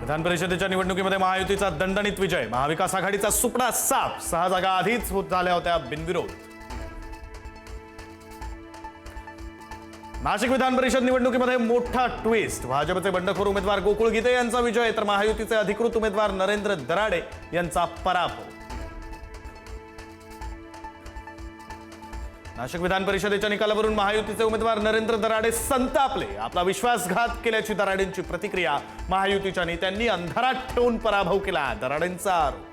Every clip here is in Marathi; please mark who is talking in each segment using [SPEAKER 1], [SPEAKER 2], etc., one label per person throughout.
[SPEAKER 1] विधान परिषदेच्या निवडणुकीमध्ये महायुतीचा दणदणीत विजय. महाविकास आघाडीचा सुपडा साफ. 6 जागा आधीच होत झाल्या होत्या बिनविरोध. नाशिक विधान परिषद निवडणुकीमध्ये मोठा ट्विस्ट. भाजपचे बंडखोर उमेदवार गोकुळ गीते यांचा विजय तर महायुतीचे अधिकृत उमेदवार नरेंद्र दराडे यांचा पराभव. नाशिक विधान परिषदेच्या निकालावरून महायुतीचे उमेदवार नरेंद्र दराडे संतापले. आपला विश्वासघात केल्याची दराडेंची प्रतिक्रिया. महायुतीच्या नेत्यांनी अंधारात ठेवून पराभव केला, दराडेंचा आरोप.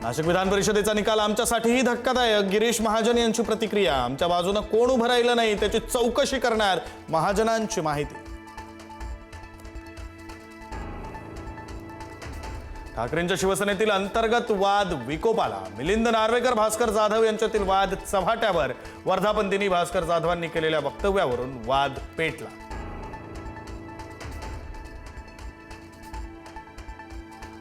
[SPEAKER 1] नाशिक विधान परिषदेचा निकाल आमच्यासाठीही धक्कादायक. गिरीश महाजन यांची प्रतिक्रिया. आमच्या बाजूने कोण उभं राहिलं नाही त्याची चौकशी करणार, महाजनांची माहिती. ठाकरेंच्या शिवसेनेतील अंतर्गत वाद विकोपाला. मिलिंद नार्वेकर भास्कर जाधव यांच्यातील वाद चव्हाट्यावर. वर्धापनदिनी भास्कर जाधवांनी केलेल्या वक्तव्यावरून वाद पेटला.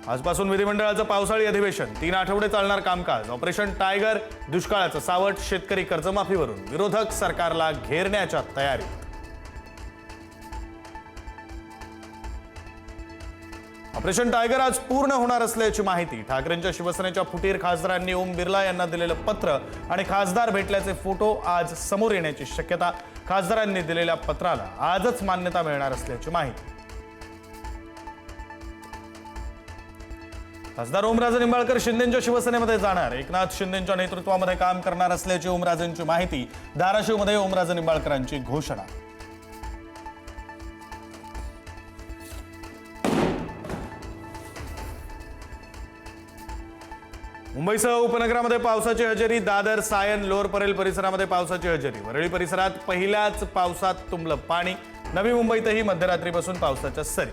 [SPEAKER 1] आजपासून विधिमंडळाचं पावसाळी अधिवेशन. 3 आठवडे चालणार कामकाज. ऑपरेशन टायगर, दुष्काळाचं सावट, शेतकरी कर्जमाफीवरून विरोधक सरकारला घेरण्याच्या तयारीत. ऑपरेशन टायगर आज पूर्ण होणार असल्याची माहिती. ठाकरेंच्या शिवसेनेच्या फुटीर खासदारांनी ओम बिर्ला यांना दिलेलं पत्र आणि खासदार भेटल्याचे फोटो आज समोर येण्याची शक्यता. खासदारांनी दिलेल्या पत्राला आजच मान्यता मिळणार असल्याची माहिती. खासदार ओमराजे निंबाळकर शिंदेंच्या शिवसेनेमध्ये जाणार. एकनाथ शिंदेंच्या नेतृत्वामध्ये काम करणार असल्याची ओमराजेंची माहिती. धाराशिवमध्ये ओमराजे निंबाळकरांची घोषणा. मुंबईसह उपनगरामध्ये पावसाची हजेरी. दादर, सायन, लोअर परेल परिसरामध्ये पावसाची हजेरी. वरळी परिसरात पहिल्याच पावसात तुंबलं पाणी. नवी मुंबईतही मध्यरात्रीपासून पावसाच्या सरी.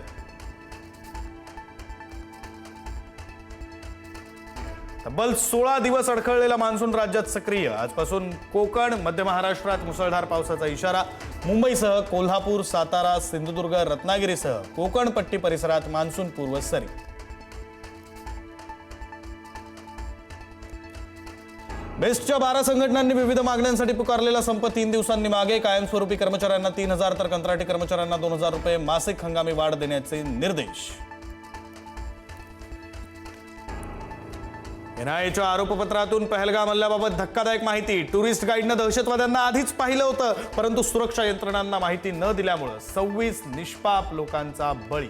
[SPEAKER 1] तब्बल 16 दिवस अडखळलेला मान्सून राज्यात सक्रिय. आजपासून कोकण, मध्य महाराष्ट्रात मुसळधार पावसाचा इशारा. मुंबईसह कोल्हापूर, सातारा, सिंधुदुर्ग, रत्नागिरीसह कोकण पट्टी परिसरात मान्सून पूर्व सरी. बेस्टच्या 12 संघटनांनी विविध मागण्यांसाठी पुकारलेला संप 3 दिवसांनी मागे. कायमस्वरूपी कर्मचाऱ्यांना 3,000 तर कंत्राटी कर्मचाऱ्यांना 2,000 रुपये मासिक हंगामी वाढ देण्याचे निर्देश. एनआयएच्या आरोपपत्रातून पहलगाम हल्ल्याबाबत धक्कादायक माहिती. टुरिस्ट गाईडनं दहशतवाद्यांना आधीच पाहिलं होतं, परंतु सुरक्षा यंत्रणांना माहिती न दिल्यामुळे 26 निष्पाप लोकांचा बळी.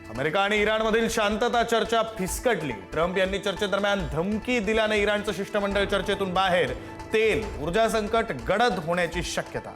[SPEAKER 1] अमेरिका आणि इराणमधील शांतता चर्चा फिसकटली. ट्रम्प यांनी चर्चेदरम्यान धमकी दिल्याने इराणचं शिष्टमंडळ चर्चेतून बाहेर. तेल, ऊर्जा संकट गडद होण्याची शक्यता.